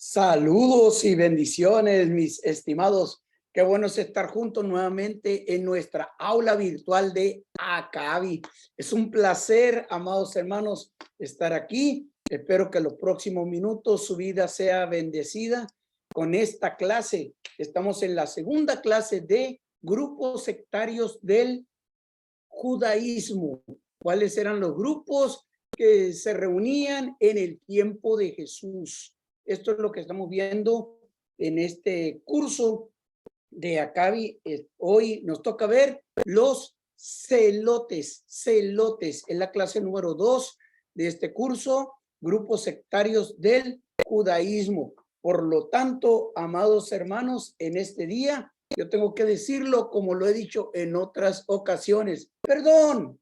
Saludos y bendiciones, mis estimados. Qué bueno es estar juntos nuevamente en nuestra aula virtual de Acabi. Es un placer, amados hermanos, estar aquí. Espero que los próximos minutos su vida sea bendecida con esta clase. Estamos en la segunda clase de grupos sectarios del judaísmo. ¿Cuáles eran los grupos que se reunían en el tiempo de Jesús? Esto es lo que estamos viendo en este curso de Acabi. Hoy nos toca ver los celotes. Celotes es la clase número 2 de este curso, grupos sectarios del judaísmo. Por lo tanto, amados hermanos, en este día yo tengo que decirlo como lo he dicho en otras ocasiones. Perdón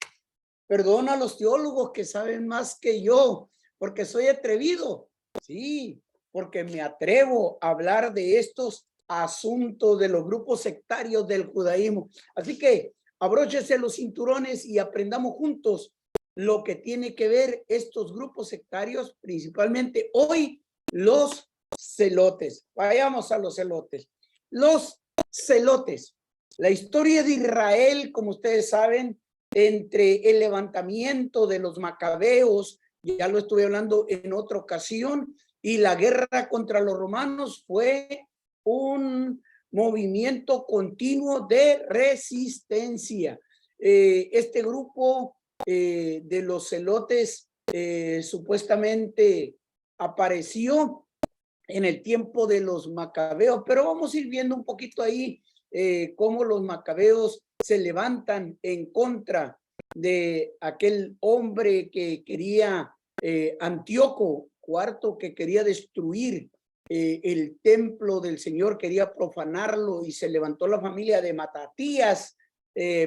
a los teólogos que saben más que yo, porque soy atrevido. Sí, porque me atrevo a hablar de estos asuntos de los grupos sectarios del judaísmo. Así que abróchese los cinturones y aprendamos juntos lo que tiene que ver estos grupos sectarios, principalmente hoy los celotes. Vayamos a los celotes. Los celotes. La historia de Israel, como ustedes saben, entre el levantamiento de los macabeos, ya lo estuve hablando en otra ocasión, y la guerra contra los romanos fue un movimiento continuo de resistencia. Este grupo de los celotes supuestamente apareció en el tiempo de los macabeos, pero vamos a ir viendo un poquito ahí cómo los macabeos se levantan en contra de aquel hombre que quería, Antíoco IV, que quería destruir el templo del Señor, quería profanarlo, y se levantó la familia de Matatías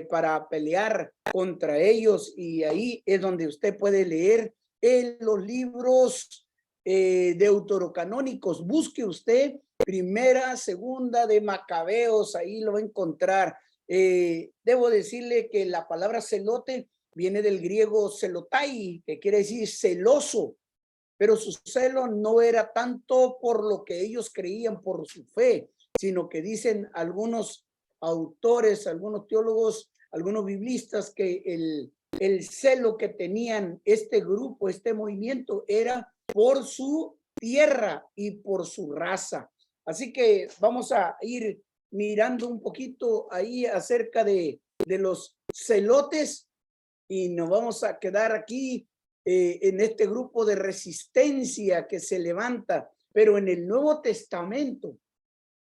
para pelear contra ellos. Y ahí es donde usted puede leer en los libros deuterocanónicos. Busque usted Primera, Segunda de Macabeos, ahí lo va a encontrar. Debo decirle que la palabra celote viene del griego celotai, que quiere decir celoso, pero su celo no era tanto por lo que ellos creían, por su fe, sino que dicen algunos autores, algunos teólogos, algunos biblistas, que el celo que tenían este grupo, este movimiento, era por su tierra y por su raza. Así que vamos a ir mirando un poquito ahí acerca de los celotes, y nos vamos a quedar aquí en este grupo de resistencia que se levanta. Pero en el Nuevo Testamento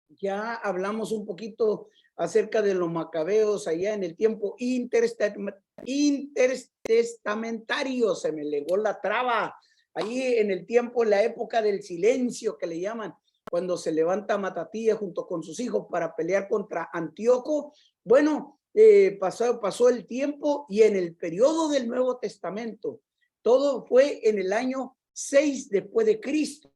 ya hablamos un poquito acerca de los macabeos allá en el tiempo intertestamentario. Se me legó la traba. Ahí en el tiempo, en la época del silencio que le llaman, cuando se levanta Matatías junto con sus hijos para pelear contra Antíoco. Bueno, pasó el tiempo, y en el periodo del Nuevo Testamento, todo fue en el año 6 después de Cristo.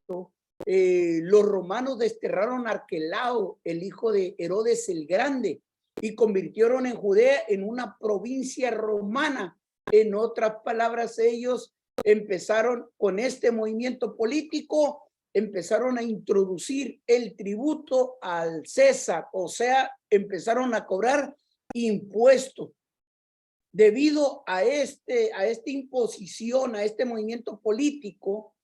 Los romanos desterraron a Arquelao, el hijo de Herodes el Grande, y convirtieron en Judea en una provincia romana. En otras palabras, ellos empezaron con este movimiento político, empezaron a introducir el tributo al César, o sea, empezaron a cobrar impuestos. Debido a esta imposición, a este movimiento político,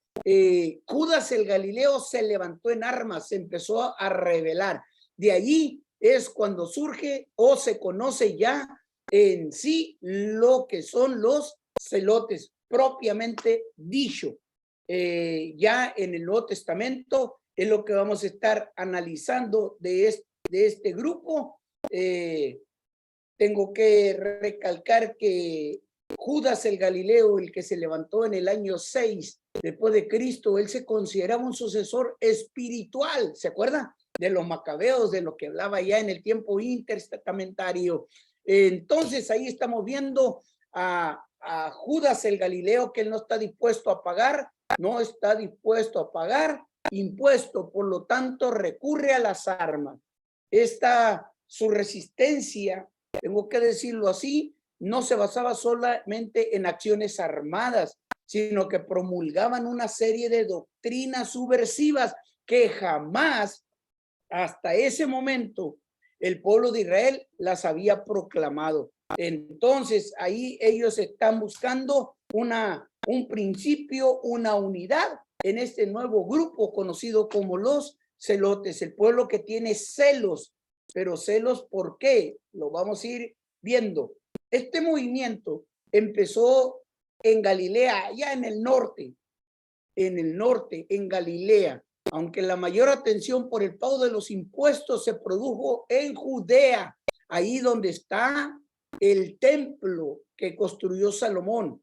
Judas el Galileo se levantó en armas, se empezó a rebelar. De allí es cuando surge o se conoce ya en sí lo que son los celotes, propiamente dicho. Ya en el Nuevo Testamento es lo que vamos a estar analizando de este grupo. Tengo que recalcar que Judas el Galileo, el que se levantó en el año 6 después de Cristo, él se consideraba un sucesor espiritual, ¿se acuerda? De los macabeos, de lo que hablaba ya en el tiempo intertestamentario. Entonces ahí estamos viendo a Judas el Galileo, que él no está dispuesto a pagar, impuesto, por lo tanto recurre a las armas. Su resistencia, tengo que decirlo así, no se basaba solamente en acciones armadas, sino que promulgaban una serie de doctrinas subversivas que jamás hasta ese momento el pueblo de Israel las había proclamado. Entonces ahí ellos están buscando un principio, una unidad en este nuevo grupo conocido como los celotes, el pueblo que tiene celos. Pero celos, ¿por qué? Lo vamos a ir viendo. Este movimiento empezó en Galilea, allá en el norte, en Galilea, aunque la mayor atención por el pago de los impuestos se produjo en Judea, ahí donde está el templo que construyó Salomón.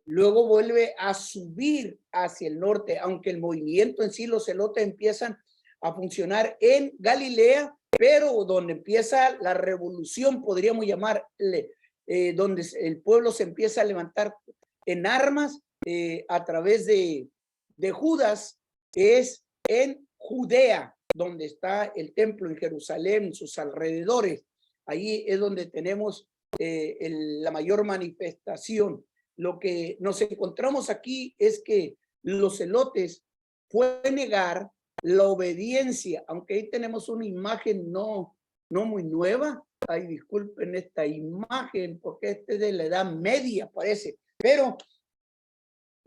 Luego vuelve a subir hacia el norte, aunque el movimiento en sí, los celotes empiezan a funcionar en Galilea, pero donde empieza la revolución, podríamos llamarle, donde el pueblo se empieza a levantar en armas a través de Judas, es en Judea, donde está el templo, en Jerusalén, sus alrededores. Ahí es donde tenemos la mayor manifestación. Lo que nos encontramos aquí es que los celotes fue negar la obediencia, aunque ahí tenemos una imagen no muy nueva. Ay, disculpen esta imagen, porque este es de la Edad Media, parece, pero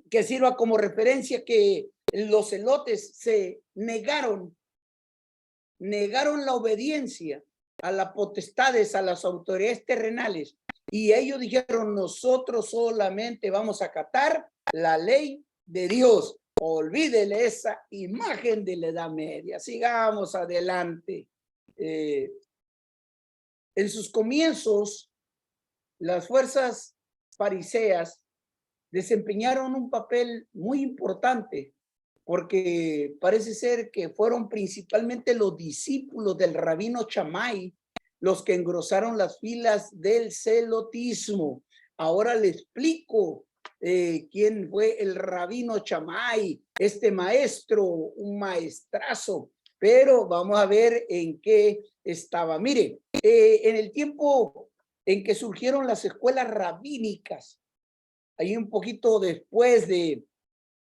que sirva como referencia que los celotes se negaron la obediencia a las potestades, a las autoridades terrenales, y ellos dijeron: nosotros solamente vamos a acatar la ley de Dios. Olvídele esa imagen de la Edad Media. Sigamos adelante. En sus comienzos, las fuerzas fariseas desempeñaron un papel muy importante, porque parece ser que fueron principalmente los discípulos del rabino Shammai los que engrosaron las filas del celotismo. Ahora le explico quién fue el rabino Shammai, este maestro, un maestrazo, pero vamos a ver en qué estaba. Mire, en el tiempo en que surgieron las escuelas rabínicas, ahí un poquito después de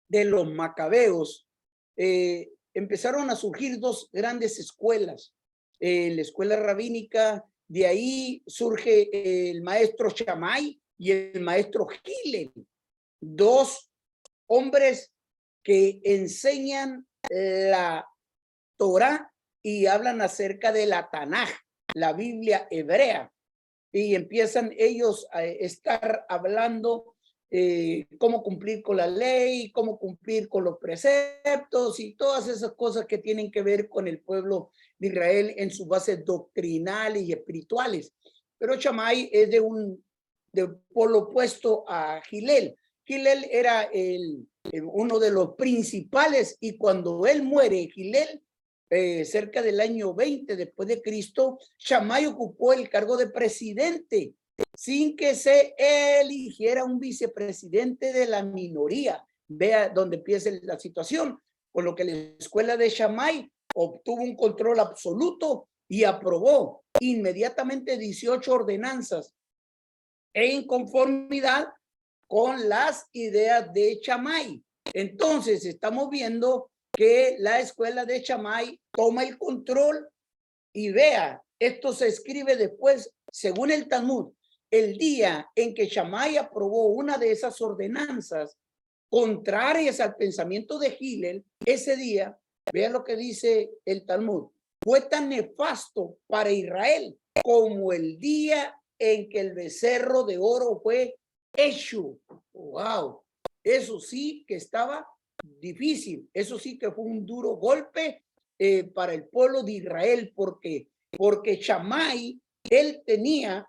los macabeos, empezaron a surgir dos grandes escuelas. La escuela rabínica, de ahí surge el maestro Shammai y el maestro Hillel, dos hombres que enseñan la Torá y hablan acerca de la Tanaj, la Biblia hebrea, y empiezan ellos a estar hablando cómo cumplir con la ley, cómo cumplir con los preceptos y todas esas cosas que tienen que ver con el pueblo de Israel en sus bases doctrinales y espirituales. Pero Shammai es de un polo opuesto a Hillel. Hillel era uno de los principales, y cuando él muere, Hillel, cerca del año 20 después de Cristo, Shammai ocupó el cargo de presidente sin que se eligiera un vicepresidente de la minoría. Vea dónde empieza la situación, por lo que la escuela de Shammai obtuvo un control absoluto y aprobó inmediatamente 18 ordenanzas en conformidad con las ideas de Shammai. Entonces estamos viendo que la escuela de Shammai toma el control, y vea, esto se escribe después, según el Talmud, el día en que Shammai aprobó una de esas ordenanzas contrarias al pensamiento de Hillel, ese día, vea lo que dice el Talmud, fue tan nefasto para Israel como el día en que el becerro de oro fue hecho. Wow, eso sí que estaba difícil, eso sí que fue un duro golpe para el pueblo de Israel, porque Shammai, él tenía,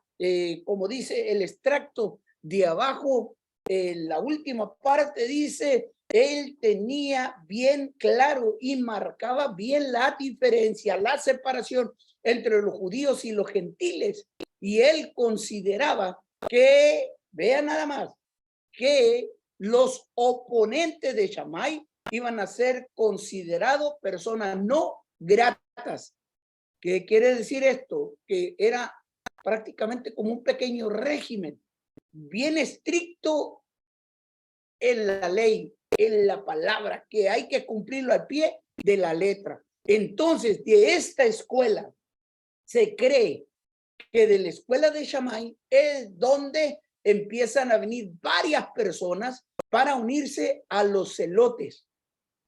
como dice el extracto de abajo, la última parte dice, él tenía bien claro y marcaba bien la diferencia, la separación entre los judíos y los gentiles, y él consideraba que, vean nada más, que los oponentes de Shammai iban a ser considerados personas no gratas. ¿Qué quiere decir esto? Que era prácticamente como un pequeño régimen, bien estricto en la ley, en la palabra, que hay que cumplirlo al pie de la letra. Entonces, de esta escuela se cree que de la escuela de Shammai es donde empiezan a venir varias personas para unirse a los celotes.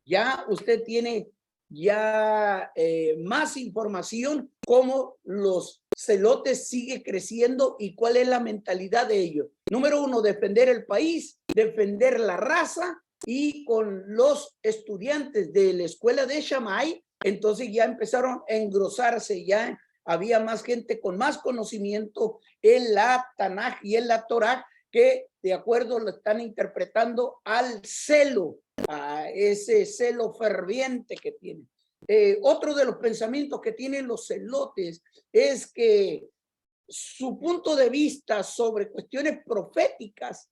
Ya usted tiene ya más información cómo los celotes sigue creciendo y cuál es la mentalidad de ellos. Número uno, defender el país, defender la raza, y con los estudiantes de la escuela de Shammai, entonces ya empezaron a engrosarse, ya había más gente con más conocimiento en la Tanaj y en la Torah, que de acuerdo lo están interpretando al celo, a ese celo ferviente que tienen. Otro de los pensamientos que tienen los celotes es que su punto de vista sobre cuestiones proféticas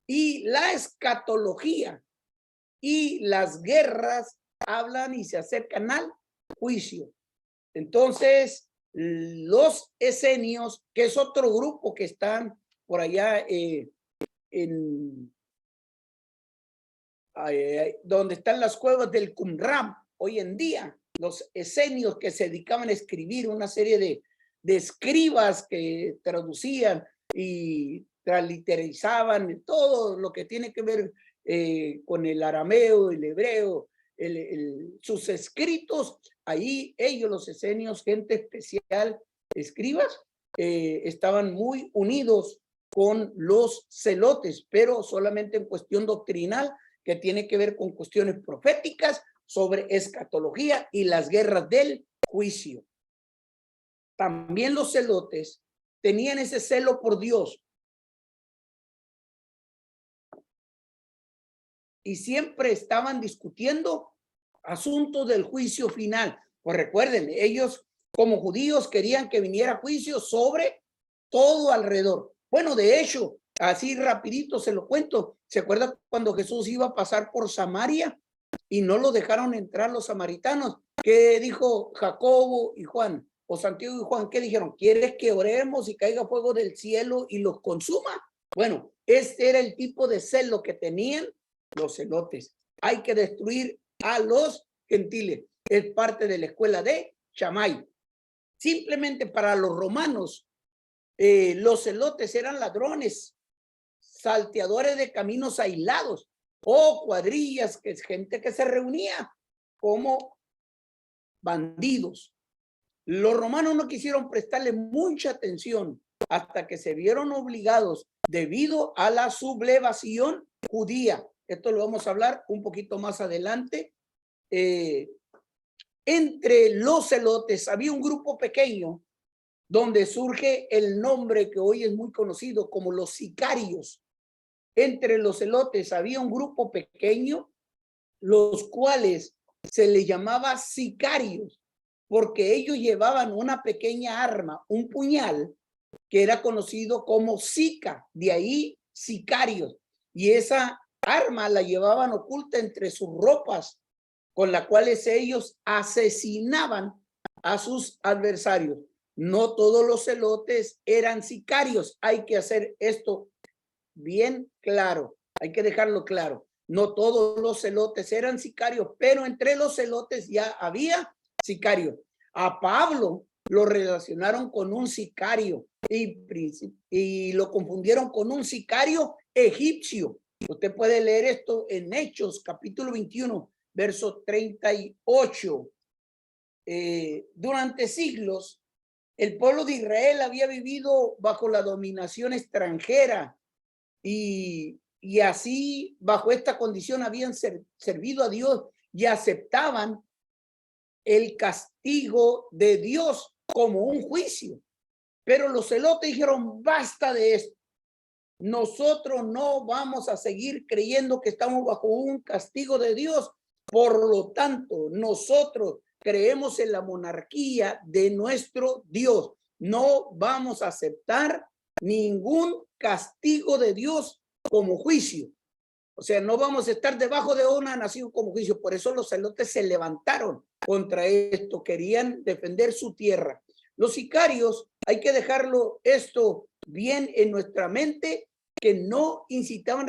y la escatología y las guerras hablan y se acercan al juicio. Entonces, los esenios, que es otro grupo que están por allá donde están las cuevas del Qumran, hoy en día, los esenios que se dedicaban a escribir, una serie de escribas que traducían y transliteraban todo lo que tiene que ver con el arameo, el hebreo, sus escritos. Ahí ellos, los esenios, gente especial, escribas, estaban muy unidos con los celotes, pero solamente en cuestión doctrinal, que tiene que ver con cuestiones proféticas sobre escatología y las guerras del juicio. También los celotes tenían ese celo por Dios y siempre estaban discutiendo asuntos del juicio final. Pues recuerden, ellos como judíos querían que viniera juicio sobre todo alrededor. Bueno, de hecho, así rapidito se lo cuento. ¿Se acuerda cuando Jesús iba a pasar por Samaria y no lo dejaron entrar los samaritanos? ¿Qué dijo Jacobo y Juan? O Santiago y Juan, ¿qué dijeron? ¿Quieres que oremos y caiga fuego del cielo y los consuma? Bueno, este era el tipo de celo que tenían los celotes. Hay que destruir a los gentiles. Es parte de la escuela de Shammai. Simplemente para los romanos, los celotes eran ladrones, salteadores de caminos aislados o cuadrillas, que es gente que se reunía como bandidos. Los romanos no quisieron prestarle mucha atención hasta que se vieron obligados debido a la sublevación judía. Esto lo vamos a hablar un poquito más adelante. Entre los celotes había un grupo pequeño donde surge el nombre que hoy es muy conocido como los sicarios. Entre los celotes había un grupo pequeño, los cuales se les llamaba sicarios, porque ellos llevaban una pequeña arma, un puñal, que era conocido como sica, de ahí sicarios. Y esa arma la llevaban oculta entre sus ropas, con la cuales ellos asesinaban a sus adversarios. No todos los celotes eran sicarios. Hay que hacer esto bien claro. Hay que dejarlo claro. No todos los celotes eran sicarios, pero entre los celotes ya había sicarios. A Pablo lo relacionaron con un sicario y lo confundieron con un sicario egipcio. Usted puede leer esto en Hechos, capítulo 21, verso 38. Durante siglos, el pueblo de Israel había vivido bajo la dominación extranjera y así, bajo esta condición, habían servido a Dios y aceptaban el castigo de Dios como un juicio. Pero los celotes dijeron, basta de esto. Nosotros no vamos a seguir creyendo que estamos bajo un castigo de Dios. Por lo tanto, nosotros creemos en la monarquía de nuestro Dios. No vamos a aceptar ningún castigo de Dios como juicio. O sea, no vamos a estar debajo de una nación como juicio. Por eso los celotes se levantaron contra esto. Querían defender su tierra. Los sicarios, hay que dejarlo esto bien en nuestra mente, que no incitaban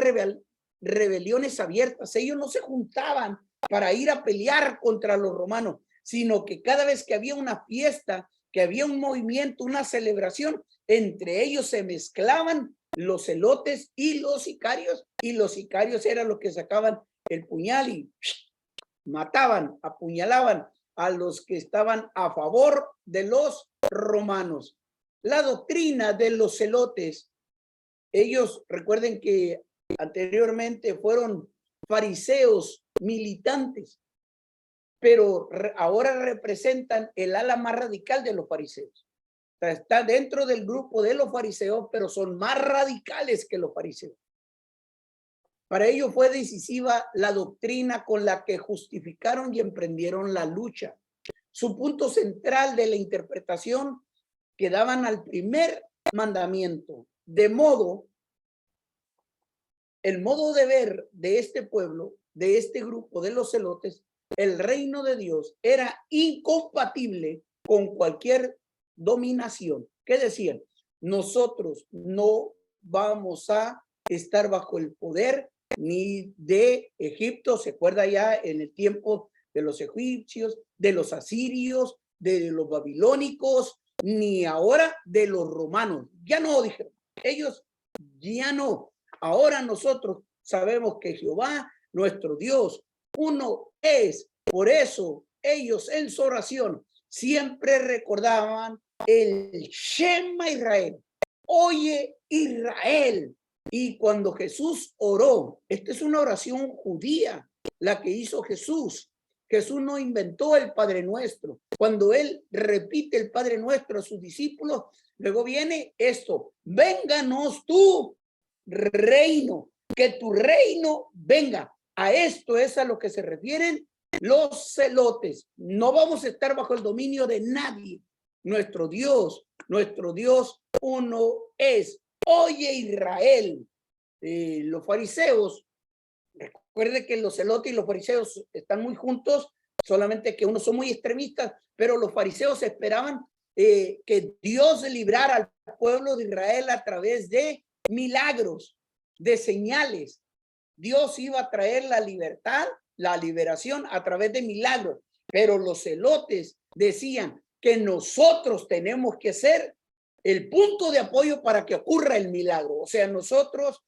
rebeliones abiertas. Ellos no se juntaban para ir a pelear contra los romanos, sino que cada vez que había una fiesta, que había un movimiento, una celebración, entre ellos se mezclaban los celotes y los sicarios eran los que sacaban el puñal y mataban, apuñalaban a los que estaban a favor de los romanos. La doctrina de los celotes, ellos recuerden que anteriormente fueron fariseos militantes, pero ahora representan el ala más radical de los fariseos. O sea, está dentro del grupo de los fariseos, pero son más radicales que los fariseos. Para ello fue decisiva la doctrina con la que justificaron y emprendieron la lucha. Su punto central de la interpretación que daban al primer mandamiento, de modo, el modo de ver de este pueblo, de este grupo de los celotes, el reino de Dios era incompatible con cualquier dominación. ¿Qué decían? Nosotros no vamos a estar bajo el poder ni de Egipto, se acuerda ya en el tiempo de los egipcios, de los asirios, de los babilónicos, ni ahora de los romanos. Ya no, dijeron, ellos ya no. Ahora nosotros sabemos que Jehová, nuestro Dios, uno es. Por eso ellos en su oración siempre recordaban el Shema Israel. Oye Israel. Y cuando Jesús oró, esta es una oración judía, la que hizo Jesús. Jesús no inventó el Padre Nuestro. Cuando él repite el Padre Nuestro a sus discípulos, luego viene esto: vénganos tu reino, que tu reino venga. A esto es a lo que se refieren los celotes. No vamos a estar bajo el dominio de nadie. Nuestro Dios uno es. Oye Israel, los fariseos, recuerde que los celotes y los fariseos están muy juntos, solamente que unos son muy extremistas, pero los fariseos esperaban que Dios librara al pueblo de Israel a través de milagros, de señales. Dios iba a traer la libertad, la liberación a través de milagros, pero los celotes decían que nosotros tenemos que ser el punto de apoyo para que ocurra el milagro. O sea, nosotros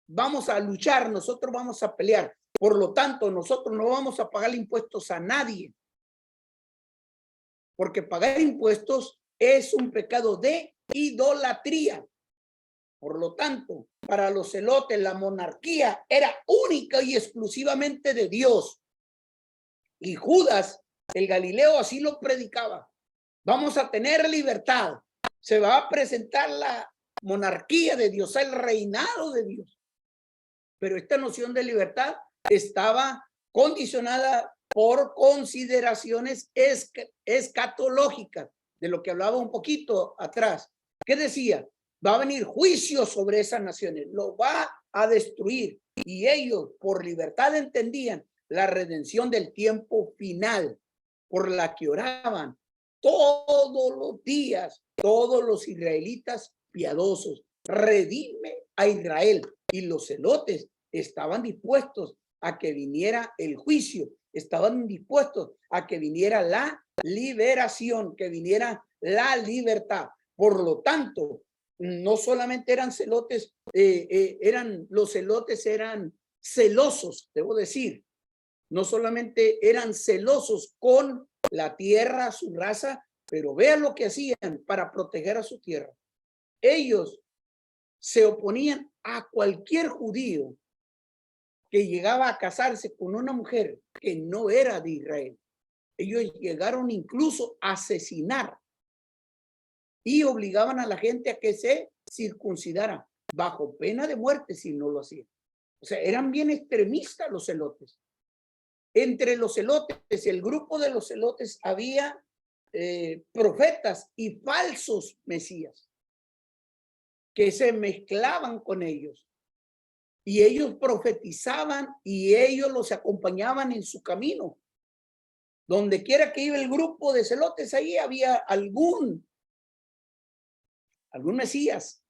vamos a luchar, nosotros vamos a pelear. Por lo tanto, nosotros no vamos a pagar impuestos a nadie, porque pagar impuestos es un pecado de idolatría. Por lo tanto, para los celotes, la monarquía era única y exclusivamente de Dios. Y Judas, el Galileo, así lo predicaba. Vamos a tener libertad. Se va a presentar la monarquía de Dios, el reinado de Dios. Pero esta noción de libertad estaba condicionada por consideraciones escatológicas, de lo que hablaba un poquito atrás. ¿Qué decía? Va a venir juicio sobre esas naciones, lo va a destruir. Y ellos por libertad entendían la redención del tiempo final, por la que oraban todos los días, todos los israelitas piadosos. Redime a Israel. Y los celotes estaban dispuestos a que viniera el juicio, estaban dispuestos a que viniera la liberación, que viniera la libertad. Por lo tanto, no solamente eran celotes, los celotes eran celosos, debo decir. No solamente eran celosos con la tierra, su raza, pero vean lo que hacían para proteger a su tierra. Ellos se oponían a cualquier judío que llegaba a casarse con una mujer que no era de Israel. Ellos llegaron incluso a asesinar y obligaban a la gente a que se circuncidara bajo pena de muerte si no lo hacían. O sea, eran bien extremistas los celotes. Entre los celotes, el grupo de los celotes, había profetas y falsos mesías que se mezclaban con ellos. Y ellos profetizaban y ellos los acompañaban en su camino. Donde quiera que iba el grupo de celotes, ahí había algún Mesías,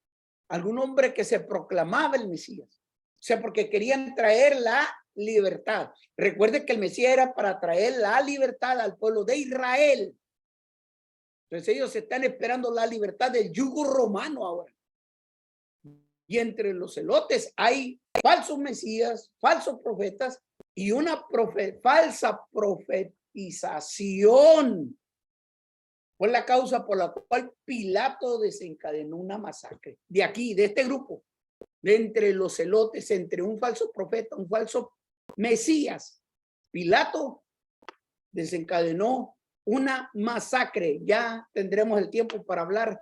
algún hombre que se proclamaba el Mesías. O sea, porque querían traer la libertad. Recuerde que el Mesías era para traer la libertad al pueblo de Israel. Entonces ellos están esperando la libertad del yugo romano ahora. Y entre los celotes hay falsos mesías, falsos profetas y una falsa profetización. Fue la causa por la cual Pilato desencadenó una masacre. De aquí, de este grupo, de entre los celotes, entre un falso profeta, un falso mesías, Pilato desencadenó una masacre. Ya tendremos el tiempo para hablar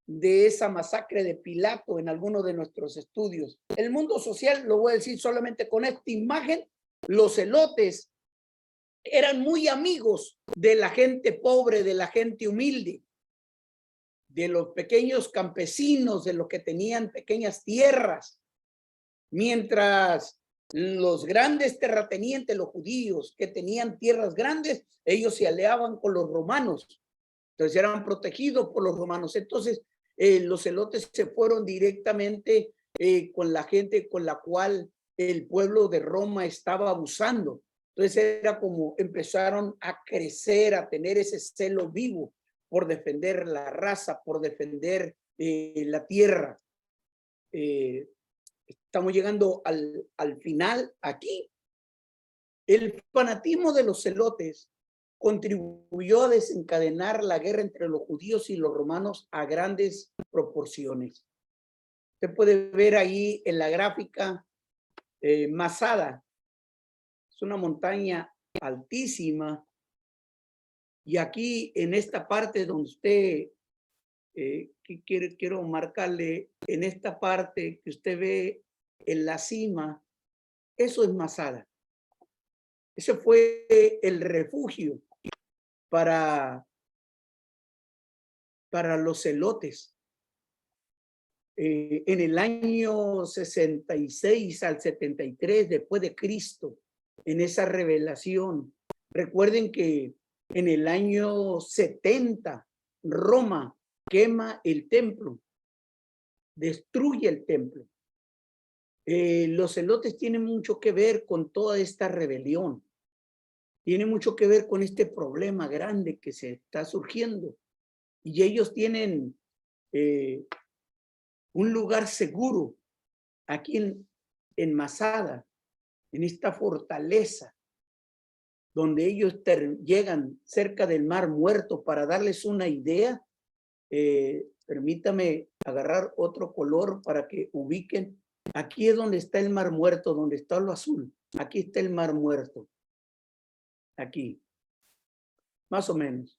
de esa masacre de Pilato en alguno de nuestros estudios. El mundo social, lo voy a decir solamente con esta imagen, los celotes eran muy amigos de la gente pobre, de la gente humilde, de los pequeños campesinos, de los que tenían pequeñas tierras, mientras los grandes terratenientes, los judíos que tenían tierras grandes, ellos se aliaban con los romanos, entonces eran protegidos por los romanos. Entonces los celotes se fueron directamente con la gente con la cual el pueblo de Roma estaba abusando. Entonces era como empezaron a crecer, a tener ese celo vivo por defender la raza, por defender la tierra. Estamos llegando al final aquí. El fanatismo de los celotes contribuyó a desencadenar la guerra entre los judíos y los romanos a grandes proporciones. Usted puede ver ahí en la gráfica Masada. Es una montaña altísima. Y aquí en esta parte donde usted, quiero marcarle, en esta parte que usted ve en la cima, eso es Masada. Ese fue el refugio para los celotes. En el año 66 al 73 después de Cristo, en esa revelación, recuerden que en el año 70 Roma quema el templo, destruye el templo. Los celotes tienen mucho que ver con toda esta rebelión, tiene mucho que ver con este problema grande que se está surgiendo, y ellos tienen un lugar seguro aquí en Masada, en esta fortaleza, donde ellos llegan cerca del Mar Muerto. Para darles una idea, permítame agarrar otro color para que ubiquen. Aquí es donde está el Mar Muerto, donde está lo azul. Aquí está el Mar Muerto. Aquí, más o menos.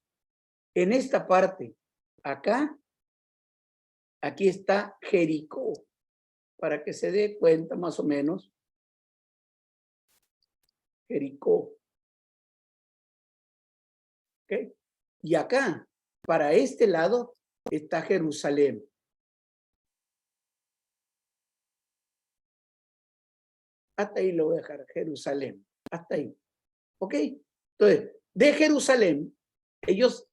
En esta parte, acá, aquí está Jericó, para que se dé cuenta más o menos. Jericó. ¿Ok? Y acá, para este lado, está Jerusalén. Hasta ahí lo voy a dejar, Jerusalén. Hasta ahí. ¿Ok? Entonces, de Jerusalén, ellos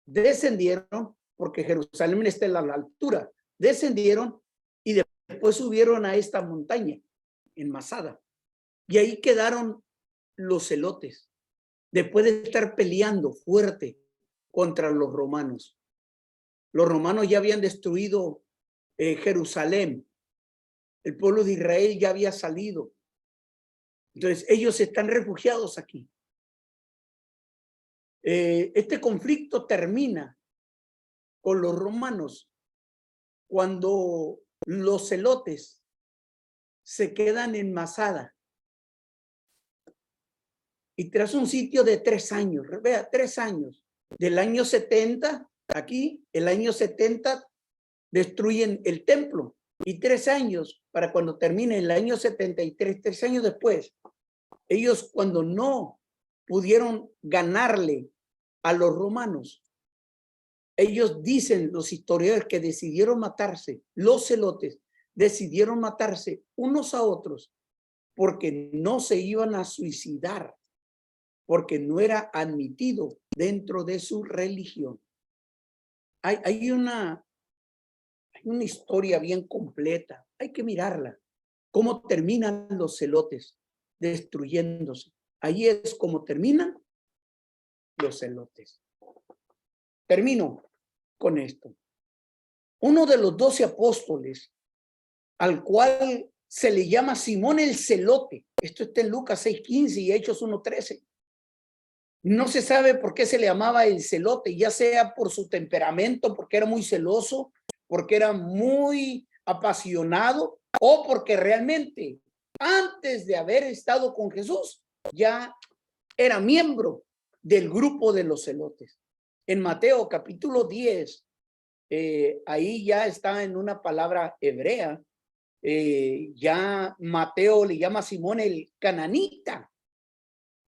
descendieron, porque Jerusalén está en la altura, descendieron y después subieron a esta montaña, en Masada. Y ahí quedaron los celotes, después de estar peleando fuerte contra los romanos. Los romanos ya habían destruido Jerusalén. El pueblo de Israel ya había salido. Entonces, ellos están refugiados aquí. Este conflicto termina con los romanos cuando los celotes se quedan en Masada. Y tras un sitio de 3 años, vea, 3 años, del año 70, aquí, el año 70, destruyen el templo. Y 3 años, para cuando termine el año 73, 3 años después, ellos cuando no pudieron ganarle a los romanos, ellos dicen, los historiadores, que decidieron matarse, los celotes decidieron matarse unos a otros porque no se iban a suicidar, porque no era admitido dentro de su religión. Hay una historia bien completa, hay que mirarla. cómo terminan los celotes, destruyéndose. Ahí es como terminan los celotes. Termino con esto. Uno de los 12 apóstoles, al cual se le llama Simón el Celote, esto está en Lucas 6:15 y Hechos 1:13. No se sabe por qué se le llamaba el celote, ya sea por su temperamento, porque era muy celoso, porque era muy apasionado, o porque realmente antes de haber estado con Jesús ya era miembro del grupo de los celotes. En Mateo capítulo 10, ahí ya está en una palabra hebrea, ya Mateo le llama a Simón el cananita,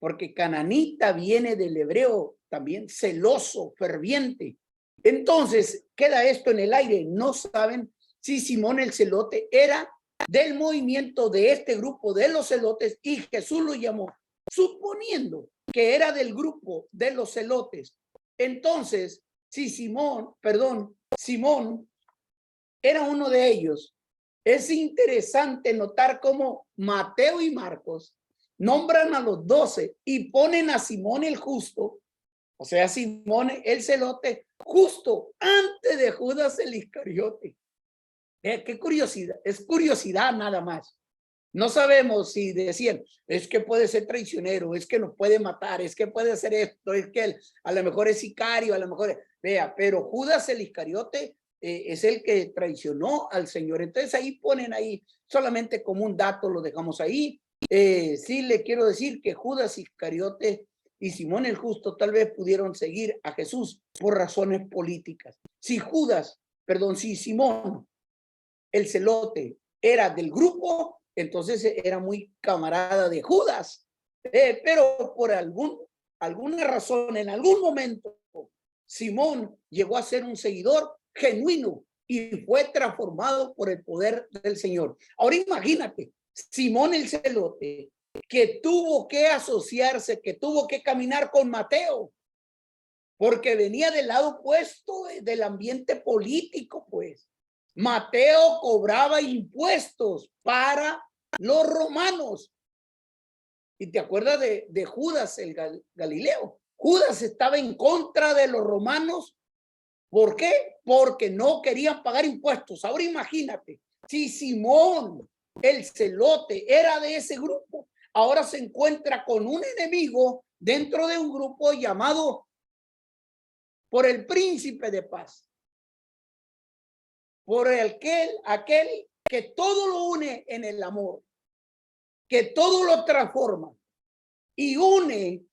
porque cananita viene del hebreo también celoso, ferviente. Entonces queda esto en el aire. No saben si Simón el Celote era del movimiento de este grupo de los celotes y Jesús lo llamó, suponiendo que era del grupo de los celotes. Entonces, si Simón era uno de ellos, es interesante notar cómo Mateo y Marcos nombran a los 12 y ponen a Simón el justo, o sea, Simón el celote, justo antes de Judas el Iscariote. Qué curiosidad, es curiosidad nada más. No sabemos si decían, es que puede ser traicionero, es que nos puede matar, es que puede hacer esto, es que él, a lo mejor es sicario, a lo mejor, vea, pero Judas el Iscariote es el que traicionó al Señor. Entonces ahí ponen ahí, solamente como un dato lo dejamos ahí. Sí le quiero decir que Judas Iscariote y Simón el Justo tal vez pudieron seguir a Jesús por razones políticas. Si Simón el celote era del grupo, entonces era muy camarada de Judas, pero por alguna razón, en algún momento, Simón llegó a ser un seguidor genuino y fue transformado por el poder del Señor. Ahora imagínate, Simón el celote, que tuvo que asociarse, que tuvo que caminar con Mateo, porque venía del lado opuesto del ambiente político, pues. Mateo cobraba impuestos para los romanos. Y te acuerdas de Judas el Galileo. Judas estaba en contra de los romanos. ¿Por qué? Porque no querían pagar impuestos. Ahora imagínate, si Simón el celote era de ese grupo, ahora se encuentra con un enemigo dentro de un grupo llamado por el príncipe de paz, por aquel que todo lo une en el amor, que todo lo transforma y une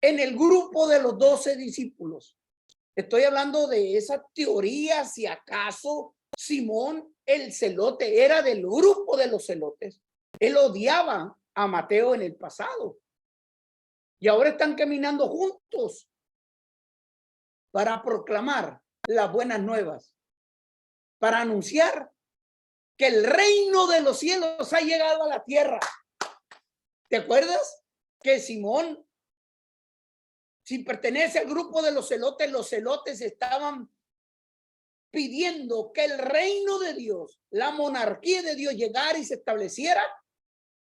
en el grupo de los 12 discípulos. Estoy hablando de esa teoría, si acaso Simón el celote era del grupo de los celotes. Él odiaba a Mateo en el pasado y ahora están caminando juntos para proclamar las buenas nuevas, para anunciar que el reino de los cielos ha llegado a la tierra. ¿Te acuerdas que Simón, si pertenece al grupo de los celotes estaban pidiendo que el reino de Dios, la monarquía de Dios llegara y se estableciera?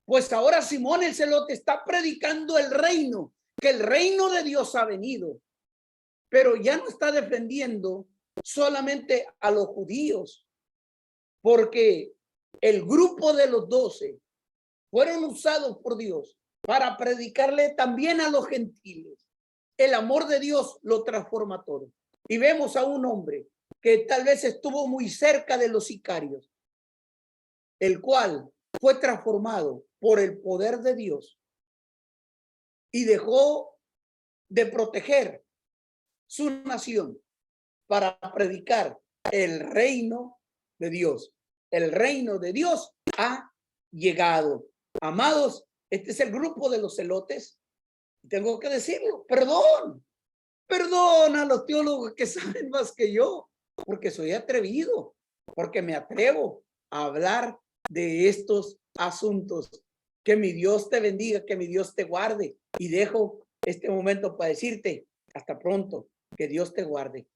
Pues ahora Simón el celote está predicando el reino, que el reino de Dios ha venido, pero ya no está defendiendo solamente a los judíos, porque el grupo de los 12 fueron usados por Dios para predicarle también a los gentiles. El amor de Dios lo transforma todo. Y vemos a un hombre que tal vez estuvo muy cerca de los sicarios, el cual fue transformado por el poder de Dios y dejó de proteger su nación para predicar el reino de Dios. El reino de Dios ha llegado. Amados, este es el grupo de los celotes. Tengo que decirlo, perdón a los teólogos que saben más que yo, porque soy atrevido, porque me atrevo a hablar de estos asuntos. Que mi Dios te bendiga, que mi Dios te guarde, y dejo este momento para decirte hasta pronto, que Dios te guarde.